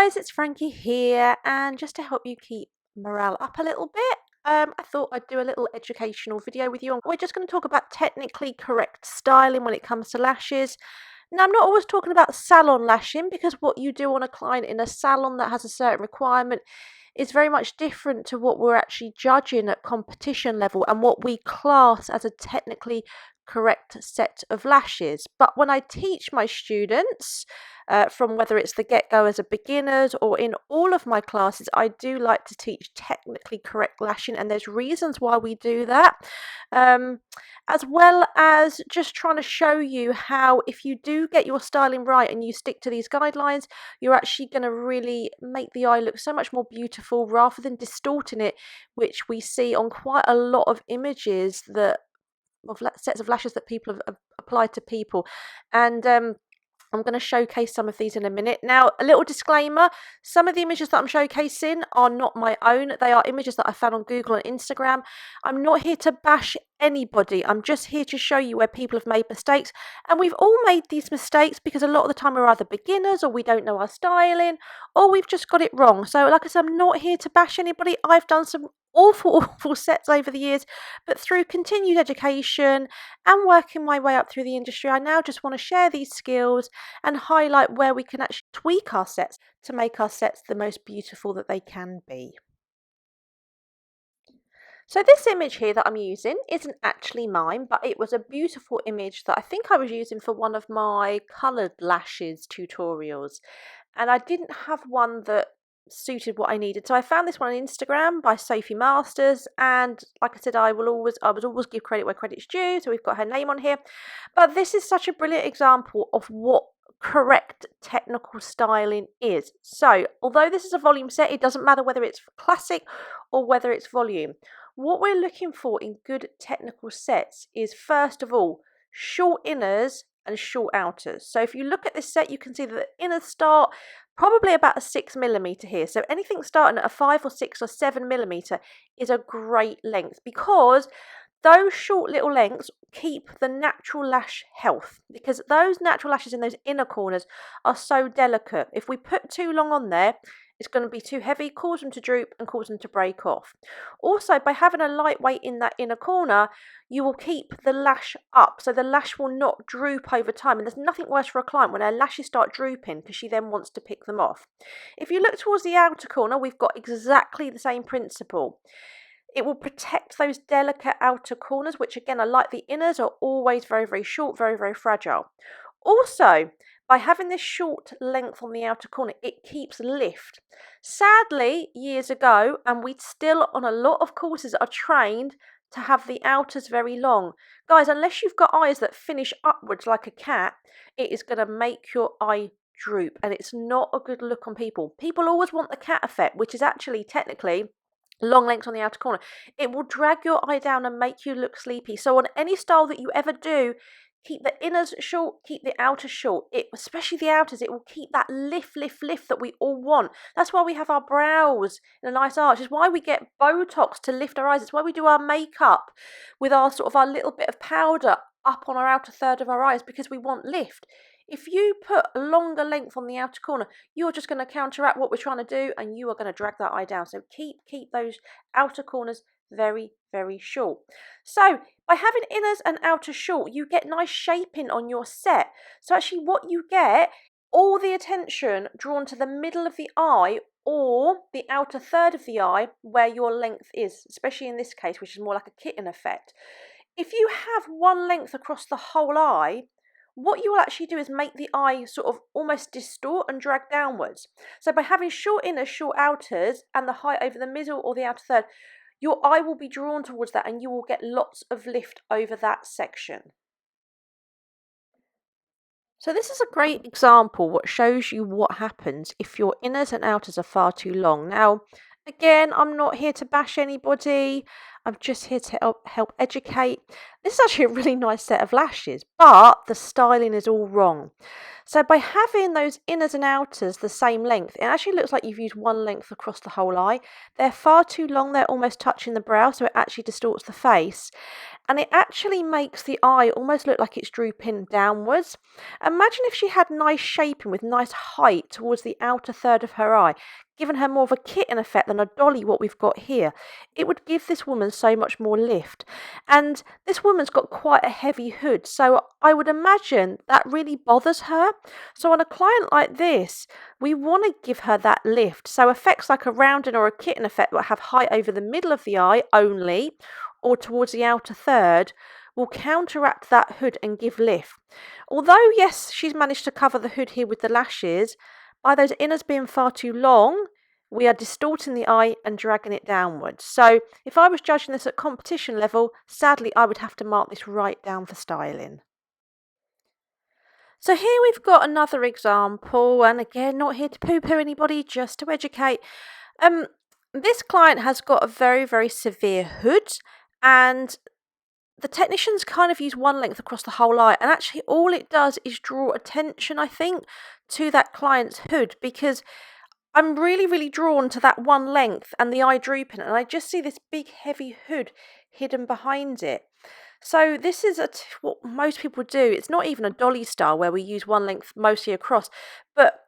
guys, it's Frankie here, and just to help you keep morale up a little bit, I thought I'd do a little educational video with you. We're just going to talk about technically correct styling when it comes to lashes. Now, I'm not always talking about salon lashing because what you do on a client in a salon that has a certain requirement is very much different to what we're actually judging at competition level and what we class as a technically correct set of lashes. But when I teach my students, from whether it's the get-go as a beginners or in all of my classes, I do like to teach technically correct lashing, and there's reasons why we do that, as well as just trying to show you how if you do get your styling right and you stick to these guidelines, you're actually going to really make the eye look so much more beautiful rather than distorting it, which we see on quite a lot of images that of sets of lashes that people have applied to people. And I'm going to showcase some of these in a minute. Now, a little disclaimer, some of the images that I'm showcasing are not my own. They are images that I found on Google and Instagram. I'm not here to bash anybody. I'm just here to show you where people have made mistakes. And we've all made these mistakes because a lot of the time we're either beginners or we don't know our styling or we've just got it wrong. So like I said, I'm not here to bash anybody. I've done some awful sets over the years, but through continued education and working my way up through the industry, I now just want to share these skills and highlight where we can actually tweak our sets to make our sets the most beautiful that they can be. So this image here that I'm using isn't actually mine, but it was a beautiful image that I think I was using for one of my coloured lashes tutorials. And I didn't have one that suited what I needed. So I found this one on Instagram by Sophie Masters, and like I said, I would always give credit where credit's due. So we've got her name on here. But this is such a brilliant example of what correct technical styling is. So although this is a volume set, it doesn't matter whether it's classic or whether it's volume. What we're looking for in good technical sets is, first of all, short inners and short outers. So if you look at this set, you can see that the inners start probably about a 6mm here. So anything starting at a 5 or 6 or 7mm is a great length, because those short little lengths keep the natural lash health, because those natural lashes in those inner corners are so delicate. If we put too long on there, it's going to be too heavy, cause them to droop and cause them to break off. Also, by having a lightweight in that inner corner, you will keep the lash up, so the lash will not droop over time. And there's nothing worse for a client when her lashes start drooping, because she then wants to pick them off. If you look towards the outer corner, we've got exactly the same principle. It will protect those delicate outer corners, which again are like the inners, are always very short, very fragile. Also, by having this short length on the outer corner, it keeps lift. Sadly, years ago, and we still on a lot of courses are trained to have the outers very long. Guys, unless you've got eyes that finish upwards like a cat, it is going to make your eye droop, and it's not a good look on people. People always want the cat effect, which is actually technically long lengths on the outer corner. It will drag your eye down and make you look sleepy. So on any style that you ever do, keep the inners short, keep the outers short. Especially the outers, it will keep that lift that we all want. That's why we have our brows in a nice arch. It's why we get Botox to lift our eyes. It's why we do our makeup with our little bit of powder up on our outer third of our eyes, because we want lift. If you put a longer length on the outer corner, you're just going to counteract what we're trying to do, and you are going to drag that eye down. So keep those outer corners very short. So by having inners and outer short, you get nice shaping on your set. So actually what you get, all the attention drawn to the middle of the eye or the outer third of the eye where your length is, especially in this case, which is more like a kitten effect. If you have one length across the whole eye, what you will actually do is make the eye sort of almost distort and drag downwards. So by having short inners, short outers, and the height over the middle or the outer third, your eye will be drawn towards that and you will get lots of lift over that section. So this is a great example what shows you what happens if your inners and outers are far too long. Now, again, I'm not here to bash anybody. I'm just here to help educate. This is actually a really nice set of lashes, but the styling is all wrong. So by having those inners and outers the same length, it actually looks like you've used one length across the whole eye. They're far too long, they're almost touching the brow, so it actually distorts the face. And it actually makes the eye almost look like it's drooping downwards. Imagine if she had nice shaping with nice height towards the outer third of her eye, giving her more of a kitten effect than a dolly what we've got here. It would give this woman so much more lift. And this woman's got quite a heavy hood, so I would imagine that really bothers her. So on a client like this, we want to give her that lift. So effects like a rounding or a kitten effect that have height over the middle of the eye only, or towards the outer third, will counteract that hood and give lift. Although, yes, she's managed to cover the hood here with the lashes, by those inners being far too long, we are distorting the eye and dragging it downwards. So if I was judging this at competition level, sadly, I would have to mark this right down for styling. So here we've got another example, and again, not here to poo-poo anybody, just to educate. This client has got a very, very severe hood, and the technicians kind of use one length across the whole eye, and actually all it does is draw attention, I think, to that client's hood, because I'm really, really drawn to that one length and the eye drooping, and I just see this big heavy hood hidden behind it. So this is what most people do. It's not even a dolly style where we use one length mostly across, but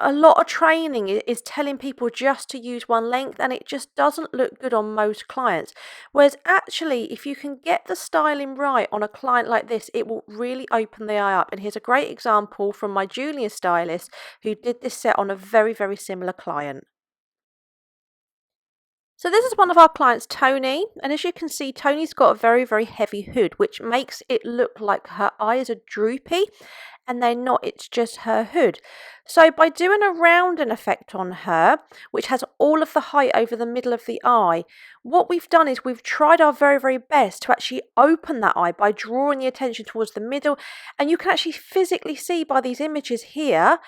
a lot of training is telling people just to use one length, and it just doesn't look good on most clients. Whereas actually, if you can get the styling right on a client like this, it will really open the eye up. And here's a great example from my junior stylist who did this set on a very, very similar client. So this is one of our clients, Tony, and as you can see, Tony's got a very, very heavy hood, which makes it look like her eyes are droopy, and they're not, it's just her hood. So by doing a rounding effect on her, which has all of the height over the middle of the eye, what we've done is we've tried our very, very best to actually open that eye by drawing the attention towards the middle, and you can actually physically see by these images here,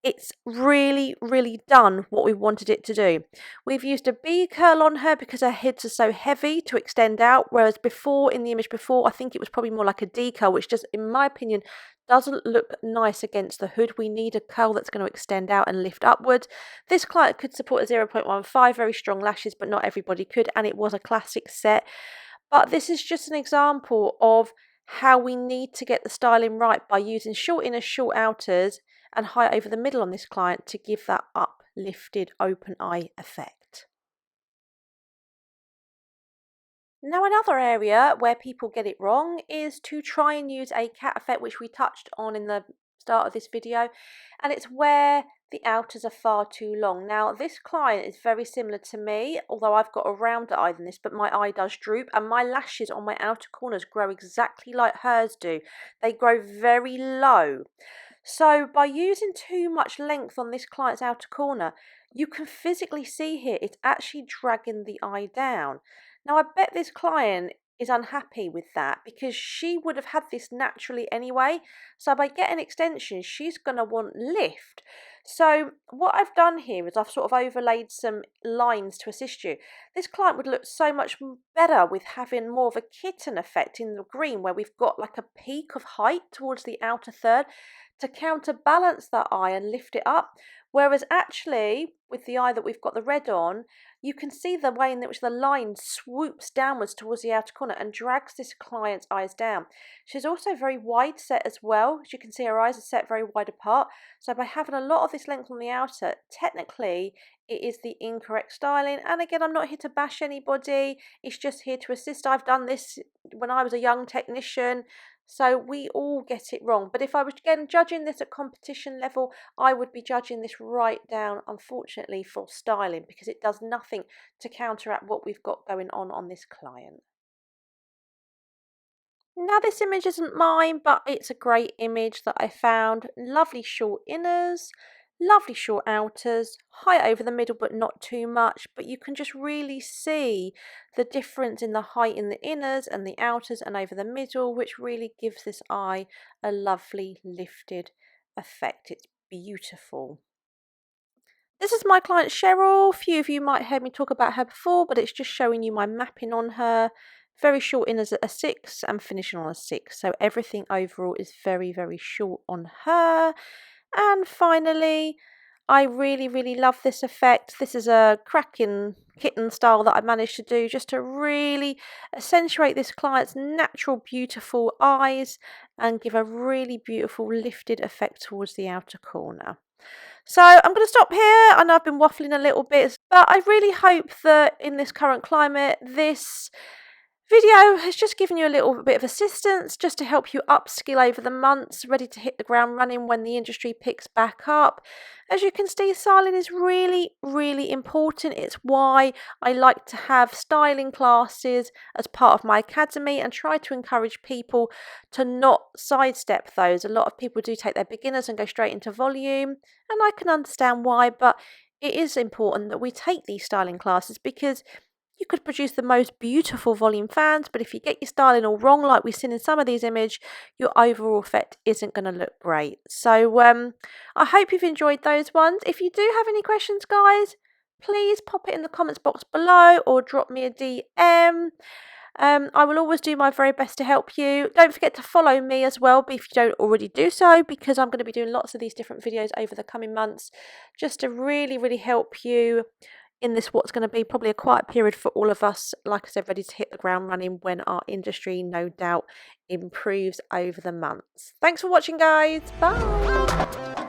it's really, really done what we wanted it to do. We've used a B curl on her because her heads are so heavy to extend out, whereas before, in the image before, I think it was probably more like a D curl, which just, in my opinion, doesn't look nice against the hood. We need a curl that's going to extend out and lift upwards. This client could support a 0.15, very strong lashes, but not everybody could, and it was a classic set. But this is just an example of how we need to get the styling right by using short inners, short outers, and height over the middle on this client to give that uplifted open eye effect. Now another area where people get it wrong is to try and use a cat effect, which we touched on in the start of this video, and it's where the outers are far too long. Now this client is very similar to me, although I've got a rounder eye than this, but my eye does droop, and my lashes on my outer corners grow exactly like hers do. They grow very low. So by using too much length on this client's outer corner, you can physically see here it's actually dragging the eye down. Now I bet this client is unhappy with that because she would have had this naturally anyway. So by getting extensions, she's going to want lift. So what I've done here is I've sort of overlaid some lines to assist you. This client would look so much better with having more of a kitten effect in the green, where we've got like a peak of height towards the outer third to counterbalance that eye and lift it up. Whereas actually, with the eye that we've got the red on, you can see the way in which the line swoops downwards towards the outer corner and drags this client's eyes down. She's also very wide set as well. As you can see, her eyes are set very wide apart. So by having a lot of this length on the outer, technically it is the incorrect styling. And again, I'm not here to bash anybody. It's just here to assist. I've done this when I was a young technician. So we all get it wrong. But if I was, again, judging this at competition level, I would be judging this right down, unfortunately, for styling, because it does nothing to counteract what we've got going on this client. Now this image isn't mine, but it's a great image that I found. Lovely short inners, lovely short outers, height over the middle but not too much, but you can just really see the difference in the height in the inners and the outers and over the middle, which really gives this eye a lovely lifted effect. It's beautiful. This is my client Cheryl. A few of you might have heard me talk about her before, but it's just showing you my mapping on her. Very short in as a 6 and finishing on a 6. So everything overall is very, very short on her. And finally, I really, really love this effect. This is a cracking kitten style that I managed to do just to really accentuate this client's natural, beautiful eyes and give a really beautiful lifted effect towards the outer corner. So I'm going to stop here. I know I've been waffling a little bit, but I really hope that in this current climate, this video has just given you a little bit of assistance just to help you upskill over the months, ready to hit the ground running when the industry picks back up. As you can see, styling is really, really important. It's why I like to have styling classes as part of my academy and try to encourage people to not sidestep those. A lot of people do take their beginners and go straight into volume, and I can understand why, but it is important that we take these styling classes because you could produce the most beautiful volume fans, but if you get your styling all wrong, like we've seen in some of these images, your overall effect isn't going to look great. So I hope you've enjoyed those ones. If you do have any questions, guys, please pop it in the comments box below or drop me a DM. I will always do my very best to help you. Don't forget to follow me as well if you don't already do so, because I'm going to be doing lots of these different videos over the coming months just to really, really help you in this what's going to be probably a quiet period for all of us, like I said, ready to hit the ground running when our industry no doubt improves over the months. Thanks for watching, guys. Bye.